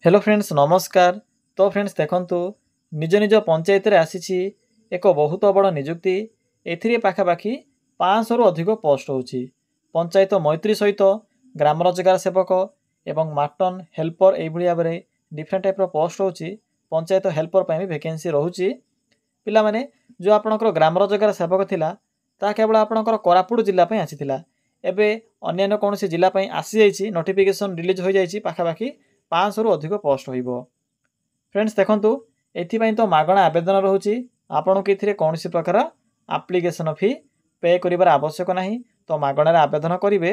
Hello friends नमस्कार। तो friends देखंतु निज निज पंचायत रे आसीछि एक बहुत बड़ नियुक्ति। एथिरे पाखापाखि 500 रु अधिक पोस्ट होछि। पंचायत मैत्री सहित ग्राम रोजगार सेवक एवं मार्टन हेल्पर एभली भाव में डिफरेंट टाइप पोस्ट होछि। पंचायत हेल्पर ପାଇଁ भी वैकेंसी रहुछि। पिला माने जो आपनकर ग्राम रोजगार सेवक थिला ता केवल आपनकर कोरापुट जिल्ला ପାଇଁ आसीथिला। एबे अन्य कोनोसी जिल्ला ପାଇଁ आसी जाइछि, नोटिफिकेशन रिलीज हो जाइछि। पाखापाखि 500 रु अधिक पोस्ट होइबो। फ्रेंड्स देखंतु एथिपाई तो मागणा आवेदन रहुछि। आपनको एथिरे कोनोसी प्रकार एप्लिकेशन फी पे करिवार आवश्यक नाही। तो मागणा आवेदन करिवे।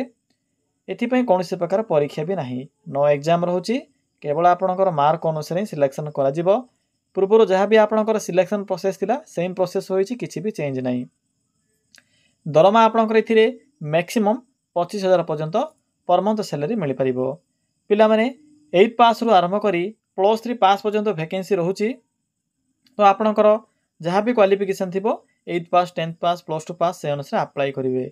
एथिपाई कोनोसी प्रकार परीक्षा भी नाही। नो एग्जाम रहुछि। केवल आपनकर मार्क अनुसार सिलेक्शन करा जिवो। पूर्वरु जहाँ भी आपनकर सिलेक्शन प्रोसेस थिला सेम प्रोसेस होइछि, किछि भी चेंज नाही। दरमा आपनकर एथिरे मैक्सिमम 25,000 पर्यंत पर मंथ सैलरी मिल परिबो। पिला माने 8 पास रु आरंभ करी +3 पास पर्यंत वैकेंसी रहुछि। तो आपनकर जहाँ भी क्वालिफिकेशन थिबो 8 पास 10 पास +2 पास से अनुसार अप्लाई करिवे।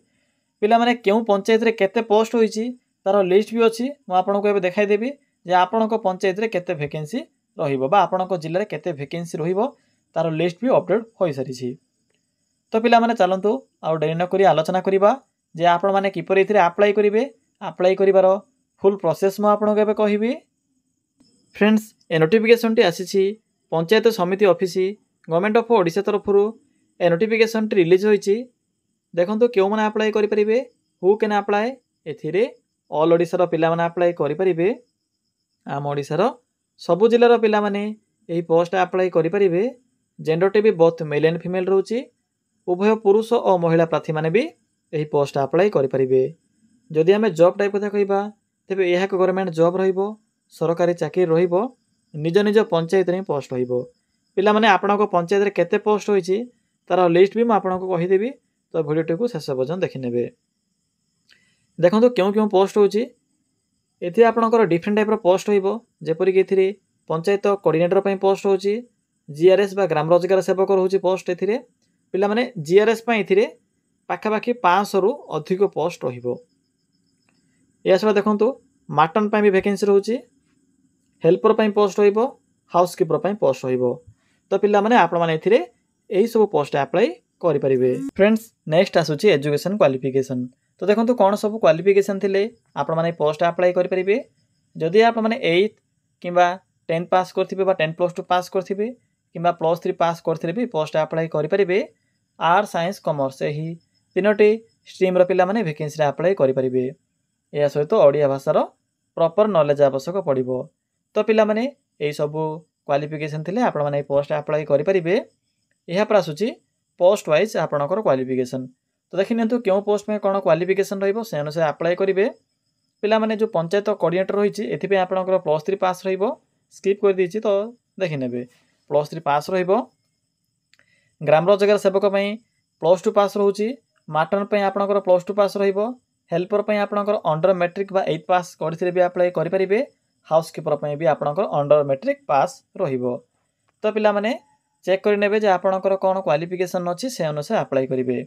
पिला माने केउ पंचायत रे केते पोस्ट होइछि तार लिस्ट भी अछि। म आपनको एबे देखाइ देबी जे आपनको पंचायत रे केते वैकेंसी रहिबो बा आपनको जिल्ला रे केते वैकेंसी रहिबो तार लिस्ट भी अपडेट होई सारिछि। तो पिला माने चलंतु आ डेरी न करी आलोचना करिबा जे आपण माने किपरि इथिरे अप्लाई करिवे। अप्लाई करिवार फुल प्रोसेस म आपनको एबे कहिबी। फ्रेंड्स ए नोटिफिकेशन टी आसीछि Panchayat Samiti office government of Odisha तरफरु ए नोटिफिकेशन टी रिलीज होइछि। देखंतु केउ माने अप्लाई करि परिबे, हु कैन अप्लाई। एथिरे ऑल ओडिशा रो पिला माने अप्लाई करि परिबे। आम ओडिशा रो सबु जिल्ला रो पिला माने एही पोस्ट अप्लाई करि परिबे। जेंडर टी भी बोथ मेल एंड फीमेल रहउछि। उभय पुरुष और महिला प्रार्थी माने भी एही पोस्ट अप्लाई करि परिबे। जदि हमें जॉब टाइप कथा कहिबा तेबे एहा गवर्नमेंट जॉब रहिबो, सरकारी चाकरी रहिबो, निज निज पंचायत रे पोस्ट रहिबो। पिला माने आपनको पंचायत रे केते पोस्ट होइछि तार लिस्ट भी म आपनको कहि देबी। तो वीडियो को शेष पर्यंत देखि नेबे। देखंतु केउ केउ पोस्ट होइछि एथि आपनकर डिफरेंट टाइप रो पोस्ट होइबो। जेपरि कि एथिरे पंचायत कोऑर्डिनेटर पई पोस्ट होइछि, जीआरएस बा ग्राम रोजगार सेवक रहउछि पोस्ट। एथिरे पिला माने जीआरएस पई एथिरे पाखापाखि 500 रु अधिक पोस्ट रहिबो। या छडा देखंतु मार्टन पई भी वैकेंसी रहउछि, हेल्पर पई पोस्ट होइबो, हाउसकीपर पई पोस्ट होइबो। तो पिला माने आपण माने एथिरे एही सब पोस्ट अप्लाई करि परिबे। फ्रेंड्स नेक्स्ट आसुछि एजुकेशन क्वालिफिकेशन। तो देखंतु कोन सब क्वालिफिकेशन थिले आपण माने पोस्ट अप्लाई करि परिबे। जदि आपण माने 8 किबा 10 पास करथिबे बा 10 + 2 पास करथिबे किबा +3 पास करथिबे भी पोस्ट अप्लाई करि परिबे। आर्ट्स साइंस कॉमर्स एही तीनोटी स्ट्रीम रो पिला माने वैकेंसी रे अप्लाई करि परिबे। या सहित ओडिया भाषा रो प्रॉपर नॉलेज आवश्यक पड़िबो। तो पिला माने एही सब क्वालिफिकेशन थिले आपण माने पोस्ट अप्लाई करि परिबे। एहा पर आसुछि पोस्ट वाइज आपणकर क्वालिफिकेशन। तो देखि नियंतु केउ पोस्ट में कोन क्वालिफिकेशन रहिबो से अनुसार अप्लाई करिवे। पिला माने जो पंचायत कोऑर्डिनेटर रहिछि एथि पे आपणकर +3 पास रहिबो। स्किप कर दिछि तो देखि नेबे। +3 पास रहिबो। ग्राम रोजगार सेवक पई +2 पास रहउछि। मार्टन पई आपणकर +2 पास रहिबो। हेल्पर पई आपणकर अंडर मैट्रिक बा 8 पास करथिले भी अप्लाई करि परिबे। हाउसकीपर पई भी आपणकर अंडर मैट्रिक पास रहिबो। तो पिला माने चेक करि नेबे जे आपणकर कोन क्वालिफिकेशन अछि से अनुसार अप्लाई करिवे।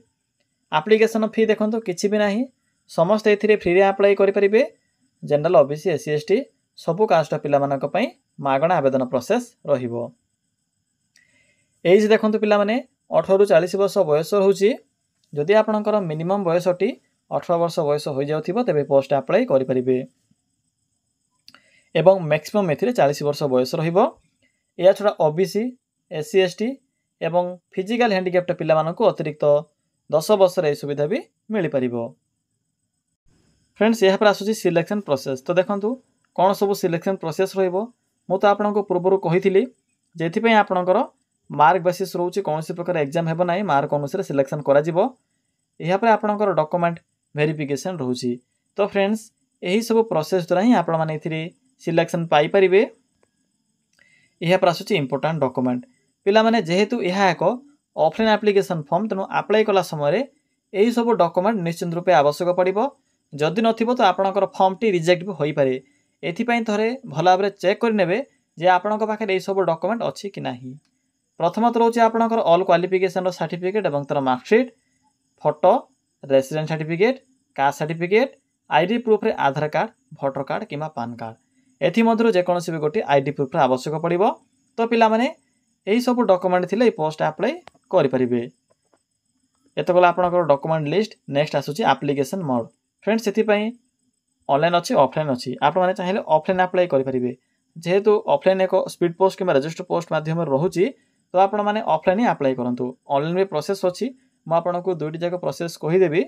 एप्लीकेशन फी देखंतु किछि भी नाही, समस्त एथिरे फ्री रे अप्लाई करि परिबे। जनरल ओबीसी एससी एसटी सबु कास्ट पिला मानक पई मागणा आवेदन प्रोसेस रहिबो। एज देखंतु पिला माने 18 रु 40 वर्ष बयस रहउछि। जदि आपणकर मिनिमम बयसटी 18 वर्ष बयस होई जाउथिबो तेबे पोस्ट अप्लाई करि परिबे। एवं मैक्सिमम एथिरे 40 वर्ष बयस रहिबो। या छडा ओबीसी एससी एसटी एवं फिजिकल हैंडिकैप्ड पिला मानकु अतिरिक्त 10 वर्ष रे सुविधा भी मिली परिबो। फ्रेंड्स यहा पर आसुछि सिलेक्शन प्रोसेस। तो देखंतु कोन सब सिलेक्शन प्रोसेस रहिबो। मु तो आपनको पूर्वरु कहिथिली जेथि पय आपनकर मार्क बेसिस रहउछि, कोनोसी प्रकार एग्जाम हेबो नाही, मार्क अनुसार सिलेक्शन करा जिवो। यहा पर आपनकर डॉक्यूमेंट वेरिफिकेशन रहउछि। तो फ्रेंड्स एही सब प्रोसेस द्वारा ही आपण माने एथिरे सिलेक्शन पाई परिबे। यहा पर आसुछि इंपोर्टेंट डॉक्यूमेंट। पिला माने जेहेतु यहा एक ऑफलाइन एप्लीकेशन फॉर्म तेनु अप्लाई कला समय एही सब डॉक्यूमेंट निश्चित रूपे आवश्यक पड़िबो। जदि नथिबो तो आपनकर फॉर्म टी रिजेक्ट भी होई पारे। एथि पई थरे भला भाबरे चेक कर नेबे जे आपनकर पाखे एही सब डॉक्यूमेंट अछि कि नाही। प्रथमत रहउछि आपनकर ऑल क्वालिफिकेशन रो सर्टिफिकेट एवं तर marksheet, photo, resident certificate, caste certificate, ID proof रे आधार कार्ड, वोटर कार्ड किमा पान कार्ड एथिमध्यरु जेकोसी भी गोटे आईडी प्रूफ आवश्यक पड़िबो। तो पिला माने एही सब डॉक्यूमेंट थिले ए पोस्ट अप्लाई करि परिबे। एत गला आपनकर डॉक्यूमेंट लिस्ट। नेक्स्ट आसुची एप्लीकेशन मोड। फ्रेंड्स सेति पई ऑनलाइन अछि ऑफलाइन अछि। आप माने चाहिले ऑफलाइन अप्लाई करि परिबे। जेहेतु ऑफलाइन एक स्पीड पोस्ट किबा रजिस्टर पोस्ट माध्यम रहुची तो आपण माने ऑफलाइन ही अप्लाई करंतु। ऑनलाइन में प्रोसेस अछि म आपनको दुईटी जाक प्रोसेस कहि देबी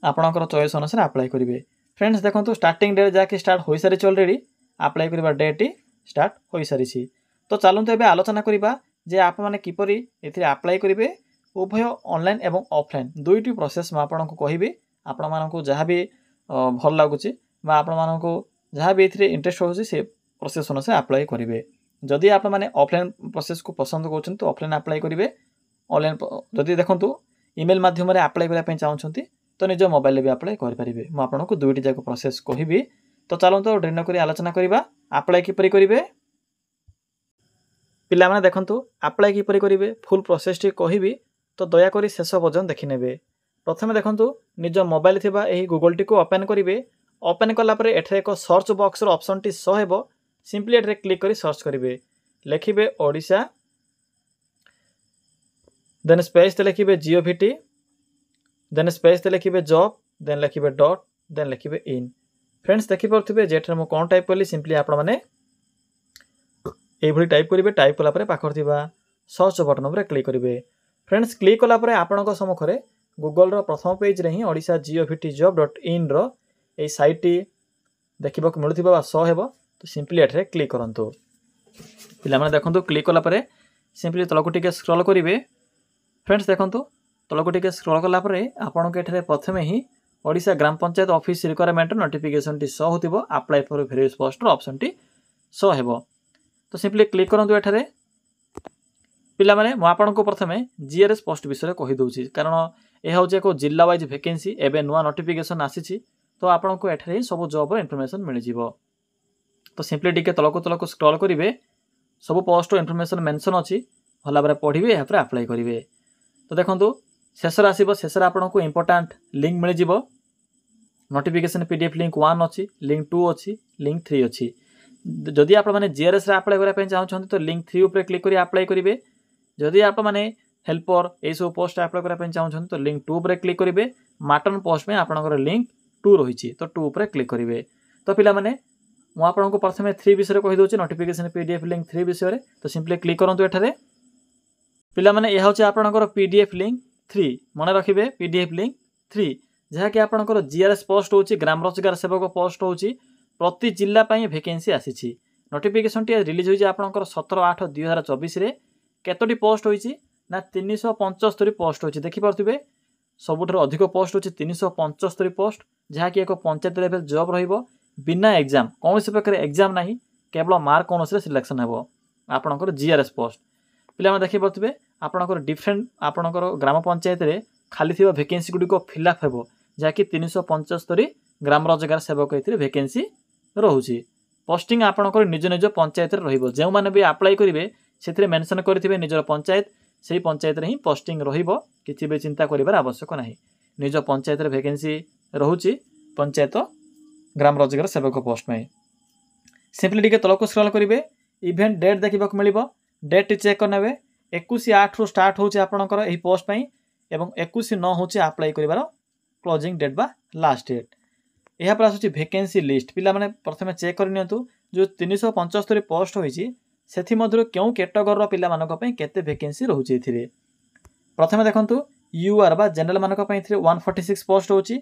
आपनकर चॉइस अनुसार अप्लाई करिवे। फ्रेंड्स देखंतु स्टार्टिंग डेट जाके स्टार्ट होई सारिछ ऑलरेडी अप्लाई करिबा डेट स्टार्ट होई सारिछि। तो चलंतु एबे आलोचना करिबा जे आप माने किपरि एथिरे अप्लाई करिवे। उभय ऑनलाइन एवं ऑफलाइन दुईटी प्रोसेस म आपनको कहिबी। आपण मानको जहा भी भल लागुची बा आपण मानको जहा भी एथिरे इंटरेस्ट होउची से प्रोसेस अनुसार अप्लाई करिवे। जदि आप माने ऑफलाइन प्रोसेस को पसंद करछन तो ऑफलाइन अप्लाई करिवे। ऑनलाइन जदि देखंतु ईमेल माध्यम रे अप्लाई करिया पय चाहउछंती तो निज मोबाइल रे भी अप्लाई करि परिबे। म आपनको दुईटी जाक प्रोसेस कहिबी। तो चलंतु ड्रेन करी आलोचना करिबा अप्लाई किपरि करिवे। पिला माने देखंतु अप्लाई किपरि करिवे फुल प्रोसेस टी कहिबी तो दया करी शेष पर्यंत देखि नेबे। प्रथमे देखंतु निज मोबाइल थिबा एही गूगल टी को ओपन करिवे। ओपन कला परे एठरे एक सर्च बॉक्स रो ऑप्शन टी शो हेबो। सिंपली एठरे क्लिक करी सर्च करिवे। लिखिबे ओडिशा देन स्पेस ते लिखिबे जीओवीटी देन स्पेस ते लिखिबे जॉब देन लिखिबे डॉट देन लिखिबे इन। फ्रेंड्स देखि परथिबे जेठरे मो कोन टाइप करली सिंपली आपण माने एई भली टाइप करिवे। टाइप कला परे पाखर थिबा सर्च बटन ऊपर क्लिक करिवे। फ्रेंड्स क्लिक कला परे आपनको सम्मुखरे गूगल रो प्रथम पेज रे ही ओडिशा govt.in रो ए साइट टी देखिबा को मिलुथिबा बा शो हेबो। तो सिंपली एठरे क्लिक करंतु। पिला माने देखंतु क्लिक कला परे सिंपली तलको टिके स्क्रॉल करिवे। फ्रेंड्स देखंतु तलको टिके स्क्रॉल कला परे आपनको एठरे प्रथमे ही Odisha Gram Panchayat office requirement notification टी शो होतिबो। अप्लाई फॉर वेरियस पोस्ट रो ऑप्शन टी शो हेबो। तो सिंपली क्लिक करंतु एठरे। पिला माने म आपनको प्रथमे जीआरएस पोस्ट विषय कहि दोछि कारण ए होचे को जिल्ला वाइज वैकेंसी एबे नुवा नोटिफिकेशन आसीछि। तो आपनको एठरे सब जॉब रो इन्फॉर्मेशन मिलि जिवो। तो सिंपली टिके तलको स्क्रॉल करिवे। सब पोस्ट रो इन्फॉर्मेशन मेंशन अछि भला बरे पढिबे या पर अप्लाई करिवे। तो देखंतु शेषर आसीबो। शेषर आपनको इंपोर्टेंट लिंक मिलि जिवो। नोटिफिकेशन पीडीएफ लिंक 1 अछि लिंक 2 अछि लिंक 3 अछि। जदि आप माने जीआरएस रे अप्लाई करा पय चाहछन तो लिंक 3 ऊपर क्लिक करी अप्लाई करिवे। जदि आप माने हेल्पर ए सब पोस्ट अप्लाई करा पय चाहछन तो लिंक 2 ऊपर क्लिक करिवे। माटन पोस्ट में आपनकर लिंक 2 रहिछि तो 2 ऊपर क्लिक करिवे। तो पिला माने मु आपनको प्रथमे 3 विषय कहि दोछि नोटिफिकेशन पीडीएफ लिंक 3 विषय रे। तो सिंपली क्लिक करंतु एठारे। पिला माने एहा होछि आपनकर पीडीएफ लिंक 3 मने रखिबे पीडीएफ लिंक 3 जहा कि आपनकर जीआरएस पोस्ट होछि ग्राम रोजगार सेवक पोस्ट होछि प्रति जिल्ला पई वैकेंसी आसीछि। नोटिफिकेशन टी रिलीज होछि आपनकर 17/8/2024 रे। केतोटी पोस्ट होछि ना 375 पोस्ट होछि। देखि परथिबे सबुठर अधिक पोस्ट होछि 375 पोस्ट जहा कि एक पंचायत लेवल जॉब रहिबो बिना एग्जाम कोनोसी प्रकार एग्जाम नाही केवल मार्क कोनोसी सिलेक्शन हेबो आपनकर जीआरएस पोस्ट। पिला देखि परथिबे आपनकर डिफरेंट आपनकर ग्राम पंचायत रे खाली थिबा वैकेंसी गुडी को फिलअप हेबो जहा कि 375 ग्राम रोजगार सेवक एथिरे वैकेंसी रहुछि। पोस्टिंग आपनकर निज निज पंचायत रे रहिबो। जे माने भी अप्लाई करिवे सेथिरे मेंशन करथिबे निजर पंचायत सेही पंचायत रे ही पोस्टिंग रहिबो। किछि बे चिंता करिवार आवश्यक नाही। निज पंचायत रे वैकेंसी रहुछि पंचायत ग्राम रोजगार सेवक पोस्ट में। सिंपली टिके तलको स्क्रॉल करिवे। इवेंट डेट देखिबाक मिलिबो। डेट टी चेक करनेबे 21/8 रु स्टार्ट होछि आपनकर एही पोस्ट पई एवं 21/9 होछि अप्लाई करिवार क्लोजिंग डेट बा लास्ट डेट। एहा पर आसुछि वैकेंसी लिस्ट। पिला माने प्रथमे चेक करनियंतु जो 375 पोस्ट होइछि सेथि मधुर केउ कैटेगरी रो पिला मानक पई केते वैकेंसी रहउछि एथिरे। प्रथमे देखंतु यूआर बा जनरल मानक पई एथिरे 146 पोस्ट होछि।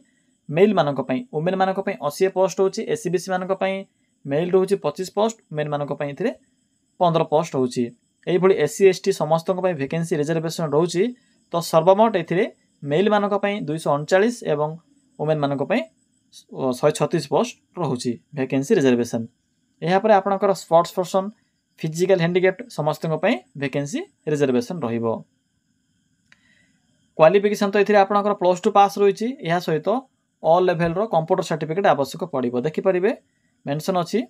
मेल मानक पई वुमेन मानक पई 80 पोस्ट होछि। एससीबीसी मानक पई मेल रहउछि 25 पोस्ट मेन मानक पई एथिरे 15 पोस्ट होछि। एई भली एससी एसटी समस्त पई वैकेंसी रिजर्वेशन रहउछि। तो सर्वमोट एथिरे मेल मानक पई 239 एवं वुमेन मानक पई 136 पोस्ट रहउछि वैकेंसी रिजर्वेशन। एहा पर आपनकर स्पोर्ट्स पर्सन फिजिकल हैंडिकैप्ड समस्त पई वैकेंसी रिजर्वेशन रहिबो। क्वालिफिकेशन तो एथिरे आपनकर +2 पास रहिछि। एहा सहित ऑल लेवल रो कंप्यूटर सर्टिफिकेट आवश्यक पड़िबो। देखि परिबे मेंशन अछि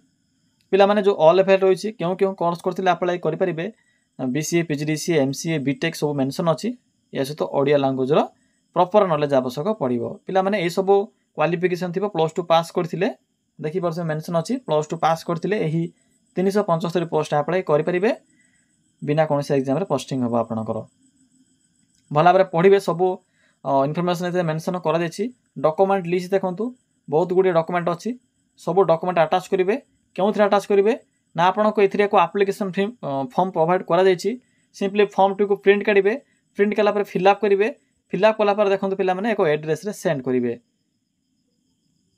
पिला माने जो ऑल लेवल रहिछि केउ केउ कोर्स करथिले अप्लाई करि परिबे। बीसीए पीजीडीसीए एमसीए बीटेक सब मेंशन अछि। या सहित ओडिया लैंग्वेज रो प्रॉपर नॉलेज आवश्यक पड़िबो। पिला माने ए सब क्वालिफिकेशन थिबो +2 पास करथिले देखिए मेंशन अच्छी +2 पास करते यही 375 पोस्ट अप्लाई करेंगे बिना कौन एग्जाम पोस्टिंग हम आपंकर भल भाव पढ़े सब इनफर्मेशन मेंशन कर डॉक्यूमेंट लिस्ट देखूँ बहुत गुड़े डॉक्यूमेंट अच्छी सब डॉक्यूमेंट अटैच करेंगे क्यों अटैच करेंगे ना आपको ये आप्लिकेशन फॉर्म प्रोवाइड कर सिंपली फॉर्म टी को प्रिंट काढ़े प्रिंट कलापर फिलअप करेंगे फिलअप कलापर देखो पे एक एड्रेस सेंड करेंगे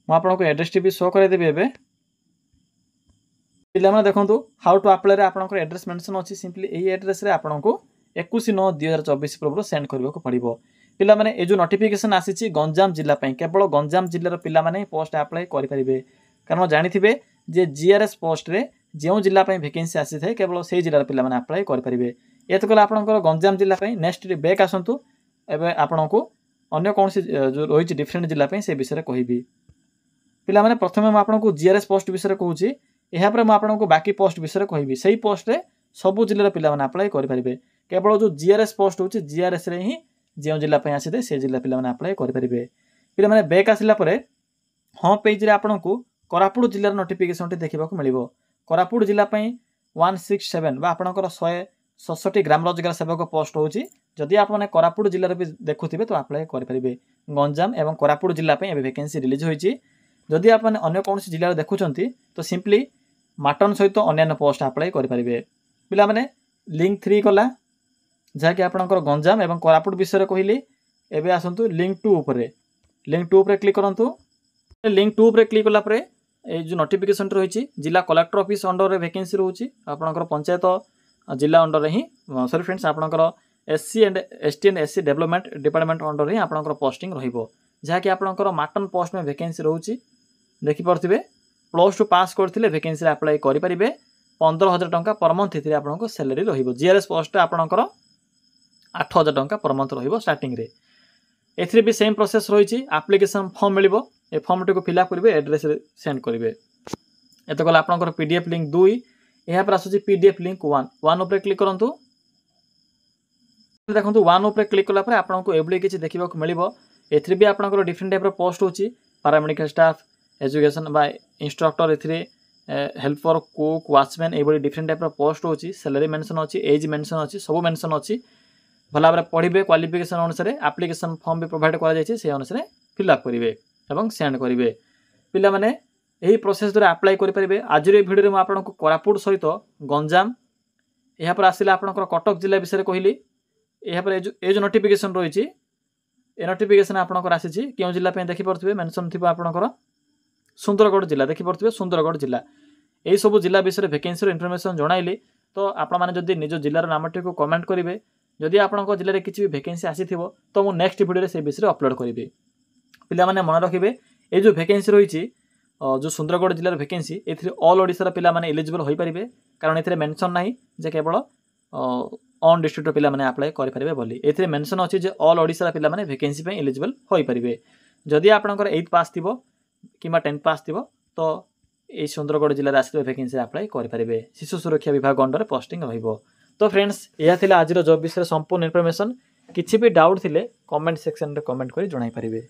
मुझे एड्रेस टी भी शो करदेवी एवं पे देखो हाउ टू अप्लाई आपंकर एड्रेस मेंशन अच्छी सिंपली यही एड्रेस आपको 21/9/2024 पूर्व सेंड करने को पड़ो पे ये जो नोटिफिकेशन आसी गंजाम जिला केवल गंजाम जिलार पे पोस्ट अप्लाई करेंगे कारण जानी जे जीआरएस पोस्ट रे जो जिला वैकेंसी आसी था केवल से जिलार पे अप्लाई करेंगे ये तो कला आपंकर गंजाम जिला नेक्स्ट बैक आसतु एवं आपण को अन्य कौन जो रही डिफरेन्ट जिला से विषय कहि पे प्रथम मुझे जीआरएस पोस्ट विषय कहूँ यापर मुझे बाकी पोस्ट विषय कहि से पोस्ट रे सबू जिलार पे अप्लाई करेंगे केवल जो जीआरएस पोस्ट हो जीआरएस रे ही जो जिला आसी थे से जिला पे अप्लाई करेंगे पे बैक आसला होम पेज रे आपन को कोरापुट जिलार नोटिफिकेशन देखा मिल कोरापुट जिला 167 बा आपनकर 167 ग्राम रोजगार सेवक पोस्ट होची जदि आपने कोरापुट जिलार भी देखुथिबे तो अप्लाई करेंगे गंजाम एवं कोरापुट जिला वैकेंसी रिलीज होती जदि आपने अन्य कौन जिले देखुंत तो सिंपली माटन सहित अन्य पोस्ट अप्लाई करेंगे पिला माने लिंक 3 कला जहाँकि आपंकर गंजाम एवं कोरापुट विषय कहली एवं आसतु लिंक 2 उपरे लिंक 2 उपरे क्लिक करूँ लिंक 2 उपरे क्लिक कलापर ये जो नोटिफिकेशन रही जिला कलेक्टर ऑफिस अंडर वैकेंसी रोचे आपंकर पंचायत जिला अंडर ही सॉरी फ्रेंड्स आपंकर SC and ST and SC development department under ही आपंकर पोस्टिंग रहिबो जहाँकि आपंकर माटन पोस्ट में वैकेंसी रोचे देखिपे +2 पास करते वैकेंसी अप्लाई करेंगे 15,000 टंका पर मंथ ये आपको सैलरी रहिबो जीआरएस पोस्ट आपंकर 8,000 टंका पर मंथ रहिबो स्टार्टिंग रे एथिरे भी सेम प्रोसेस रही एप्लिकेशन फॉर्म मिलिबो ए फॉर्म टी को फिलअप करेंगे एड्रेस सेंड करेंगे ये तो कल आपंकर PDF लिंक 2 यहाँ पर आसूँ PDF लिंक 1 उपर क्लिक करूँ देखो 1 उपर क्लिक कलापर आपको एभली किसी देखा मिल एथि भी आपंकर डिफरेन्ट टाइप पोस्ट होची पैरामेडिकल स्टाफ एजुकेशन बा इंस्ट्रक्टर ए हेल्पर कुक वाचमैन ये डिफरेन्ट टाइप पोस्ट होची सैलरी मेंशन अच्छी एज मेंशन अच्छी सब मेंशन अच्छी भल भाव पढ़े क्वालिफिकेशन अनुसार एप्लिकेशन फॉर्म भी प्रोवाइड कर अनुसार फिलअप करेंगे और सेंड करेंगे पिला माने यही प्रोसेस द्वारा अप्लाई करेंगे आज भिडियो में आपको कोरापुट सहित गंजाम यहाँ पर आसिला आपंकर कटक जिला विषय कहली यहाँ पर ये जो नोटिफिकेशन रही नोटिफिकेशन आपंकर आसी क्यों जिला देखिपे मेंशन थी आपंकर सुंदरगढ़ जिला देखिपे सुंदरगढ़ जिला यही सब जिला विषय वैकेंसी इनफर्मेशन जणाइली तो आपने निज जिलार नामटी को कमेंट करेंगे जदि आपंक जिले में किसी भी वैकेंसी आसी तो मुझे नेक्स्ट वीडियो से विषय अपलोड करी पिला माने मन रखिए ये जो वैकेंसी रही जो सुंदरगढ़ जिलार वैकेंसी ए ऑल ओडिशार पिला माने एलिजिबल हो पारे कारण ये मेंशन ना जे केवल ऑन डिस्ट्रिक्ट पिला माने अप्लाई करेंगे बोली ए मेंशन अच्छी जे ऑल ओडिशार पिला माने वैकेंसी पे एलिजिबल हो पारे जदि आपंकर 8 पास थी कि 10 पास थी तो ये सुंदरगढ़ जिले आसिले वैकेंसी अप्लाई करेंगे शिशु सुरक्षा विभाग अंडर पोस्टिंग रहिबो। तो फ्रेंड्स यह थिला आज जॉब विषय संपूर्ण इनफॉरमेशन किसी भी डाउट थिले कमेंट सेक्शन रे कमेंट करी जणाई पारिबे।